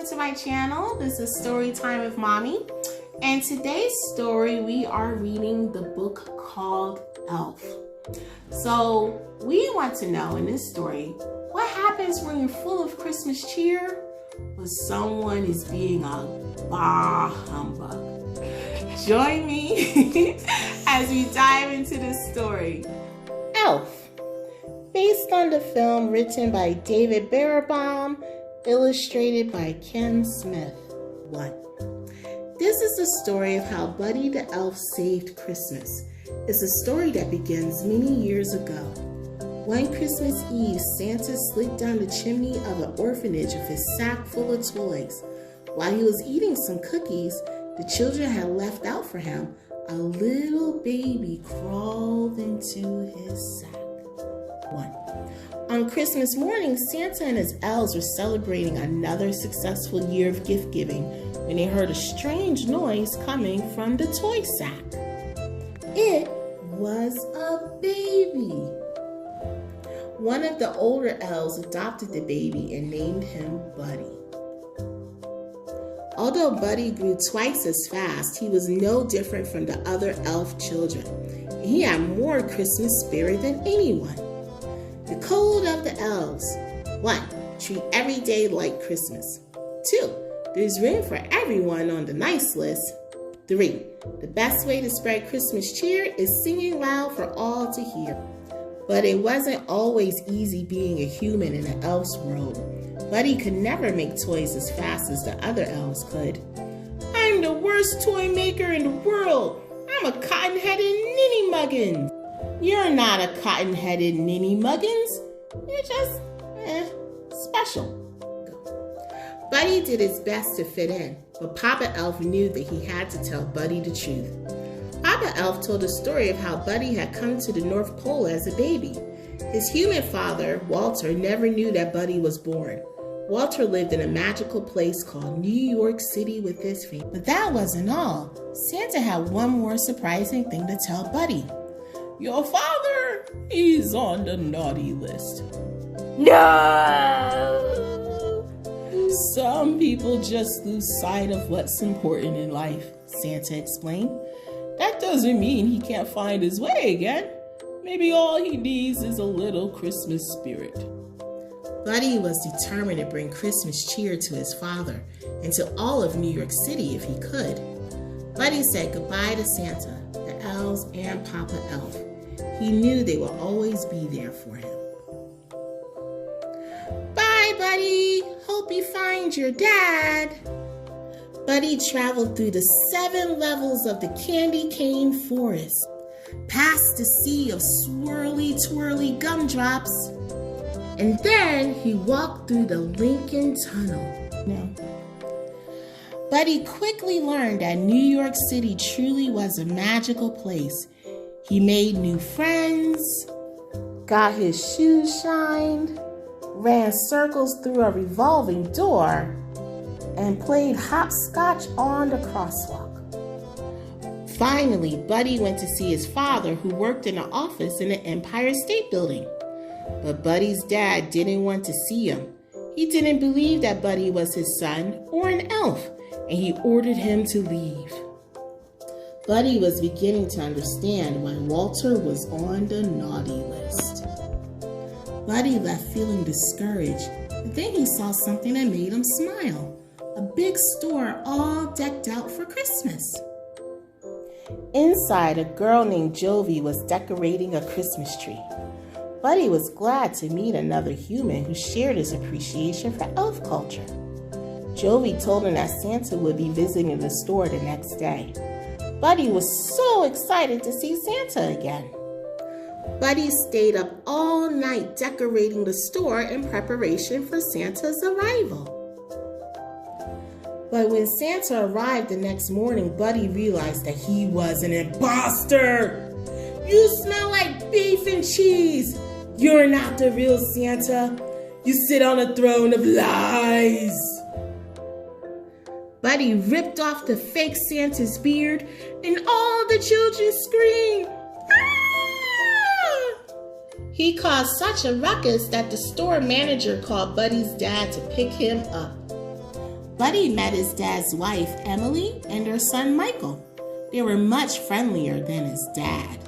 to my channel. This is Storytime with Mommy. And today's story, we are reading the book called Elf. So we want to know in this story, what happens when you're full of Christmas cheer, but someone is being a bah humbug? Join me as we dive into this story. Elf. Based on the film written by David Berenbaum, illustrated by Ken Smith. 1. This is the story of how Buddy the Elf saved Christmas. It's a story that begins many years ago. One Christmas Eve, Santa slid down the chimney of an orphanage with his sack full of toys. While he was eating some cookies the children had left out for him, a little baby crawled into his sack. 1. On Christmas morning, Santa and his elves were celebrating another successful year of gift giving when they heard a strange noise coming from the toy sack. It was a baby. One of the older elves adopted the baby and named him Buddy. Although Buddy grew twice as fast, he was no different from the other elf children. He had more Christmas spirit than anyone. The code of the elves. 1. Treat every day like Christmas. 2. There's room for everyone on the nice list. 3. The best way to spread Christmas cheer is singing loud for all to hear. But it wasn't always easy being a human in an elf's world. Buddy could never make toys as fast as the other elves could. I'm the worst toy maker in the world. I'm a cotton-headed ninny-muggins. You're not a cotton-headed ninny-muggins. You're just, special. Buddy did his best to fit in, but Papa Elf knew that he had to tell Buddy the truth. Papa Elf told a story of how Buddy had come to the North Pole as a baby. His human father, Walter, never knew that Buddy was born. Walter lived in a magical place called New York City with his family. But that wasn't all. Santa had one more surprising thing to tell Buddy. Your father, he's on the naughty list. No! Some people just lose sight of what's important in life, Santa explained. That doesn't mean he can't find his way again. Maybe all he needs is a little Christmas spirit. Buddy was determined to bring Christmas cheer to his father and to all of New York City if he could. Buddy said goodbye to Santa, the elves, and Papa Elf. He knew they would always be there for him. Bye, Buddy. Hope you find your dad. Buddy traveled through the 7 levels of the candy cane forest, past the sea of swirly, twirly gumdrops, and then he walked through the Lincoln Tunnel. Buddy quickly learned that New York City truly was a magical place. He made new friends, got his shoes shined, ran circles through a revolving door, and played hopscotch on the crosswalk. Finally, Buddy went to see his father, who worked in an office in the Empire State Building. But Buddy's dad didn't want to see him. He didn't believe that Buddy was his son or an elf, and he ordered him to leave. Buddy was beginning to understand why Walter was on the naughty list. Buddy left feeling discouraged, but then he saw something that made him smile. A big store all decked out for Christmas. Inside, a girl named Jovi was decorating a Christmas tree. Buddy was glad to meet another human who shared his appreciation for elf culture. Jovi told him that Santa would be visiting the store the next day. Buddy was so excited to see Santa again. Buddy stayed up all night decorating the store in preparation for Santa's arrival. But when Santa arrived the next morning, Buddy realized that he was an imposter. You smell like beef and cheese. You're not the real Santa. You sit on a throne of lies. Buddy ripped off the fake Santa's beard, and all the children screamed. Ah! He caused such a ruckus that the store manager called Buddy's dad to pick him up. Buddy met his dad's wife, Emily, and her son, Michael. They were much friendlier than his dad.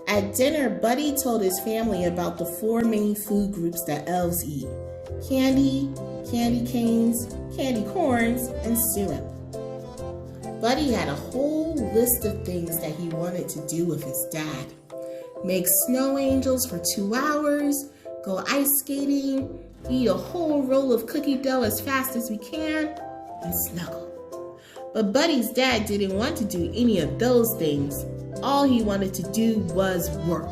At dinner, Buddy told his family about the 4 main food groups that elves eat: candy, candy canes, candy corns, and syrup. Buddy had a whole list of things that he wanted to do with his dad. Make snow angels for 2 hours, go ice skating, eat a whole roll of cookie dough as fast as we can, and snuggle. But Buddy's dad didn't want to do any of those things. All he wanted to do was work.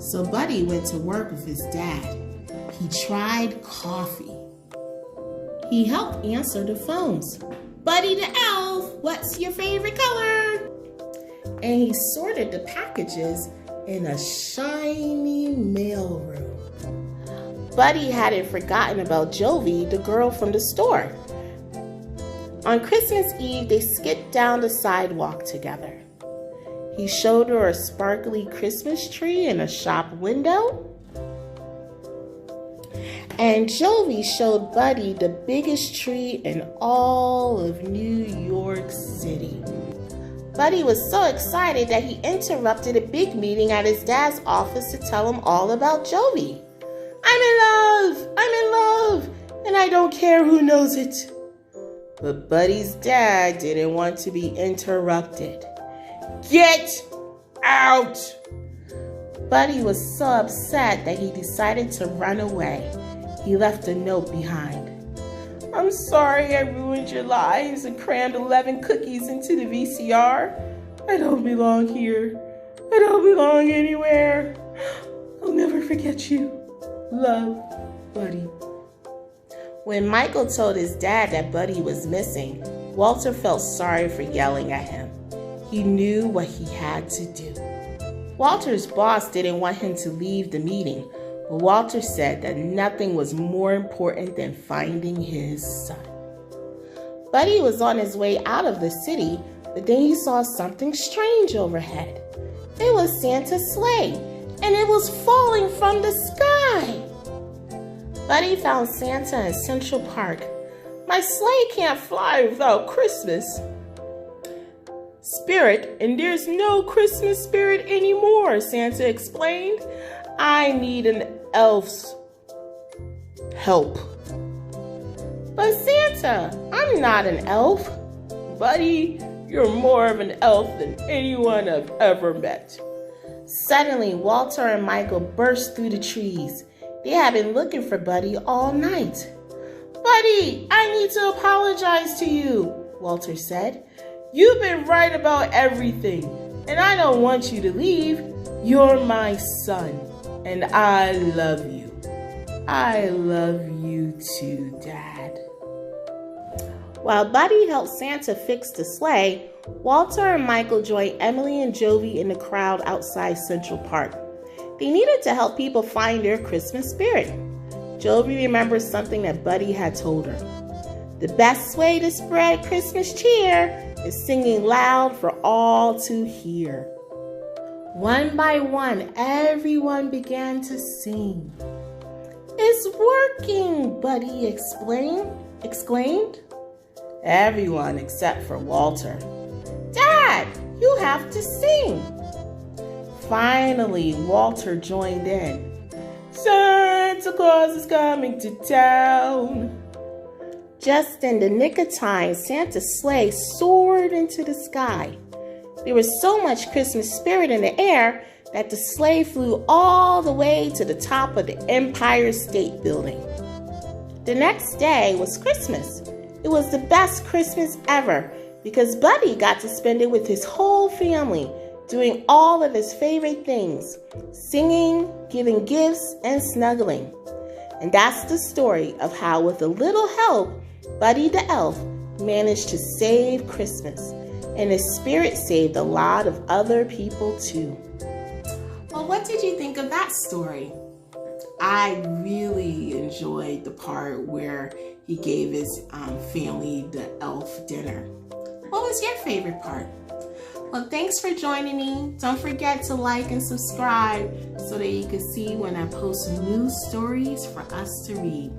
So Buddy went to work with his dad. He tried coffee. He helped answer the phones. Buddy the elf, what's your favorite color? And he sorted the packages in a shiny mailroom. Buddy hadn't forgotten about Jovi, the girl from the store. On Christmas Eve, they skipped down the sidewalk together. He showed her a sparkly Christmas tree in a shop window. And Jovi showed Buddy the biggest tree in all of New York City. Buddy was so excited that he interrupted a big meeting at his dad's office to tell him all about Jovi. I'm in love, and I don't care who knows it. But Buddy's dad didn't want to be interrupted. Get out! Buddy was so upset that he decided to run away. He left a note behind. I'm sorry I ruined your lives and crammed 11 cookies into the VCR. I don't belong here. I don't belong anywhere. I'll never forget you. Love, Buddy. When Michael told his dad that Buddy was missing, Walter felt sorry for yelling at him. He knew what he had to do. Walter's boss didn't want him to leave the meeting, but Walter said that nothing was more important than finding his son. Buddy was on his way out of the city, but then he saw something strange overhead. It was Santa's sleigh, and it was falling from the sky. Buddy found Santa in Central Park. My sleigh can't fly without Christmas spirit, and there's no Christmas spirit anymore, Santa explained. I need an elf's help. But Santa, I'm not an elf. Buddy, you're more of an elf than anyone I've ever met. Suddenly, Walter and Michael burst through the trees. They had been looking for Buddy all night. Buddy, I need to apologize to you, Walter said. You've been right about everything, and I don't want you to leave. You're my son, and I love you. I love you too, Dad. While Buddy helped Santa fix the sleigh, Walter and Michael joined Emily and Jovi in the crowd outside Central Park. They needed to help people find their Christmas spirit. Jovi remembered something that Buddy had told her. The best way to spread Christmas cheer is singing loud for all to hear. One by one, everyone began to sing. It's working, Buddy exclaimed. Everyone except for Walter. Dad, you have to sing. Finally, Walter joined in. Santa Claus is coming to town. Just in the nick of time, Santa's sleigh soared into the sky. There was so much Christmas spirit in the air that the sleigh flew all the way to the top of the Empire State Building. The next day was Christmas. It was the best Christmas ever because Buddy got to spend it with his whole family, doing all of his favorite things, singing, giving gifts, and snuggling. And that's the story of how, with a little help, Buddy the elf managed to save Christmas, and his spirit saved a lot of other people too. Well, what did you think of that story? I really enjoyed the part where he gave his family the elf dinner. What was your favorite part? Well, thanks for joining me. Don't forget to like and subscribe so that you can see when I post new stories for us to read.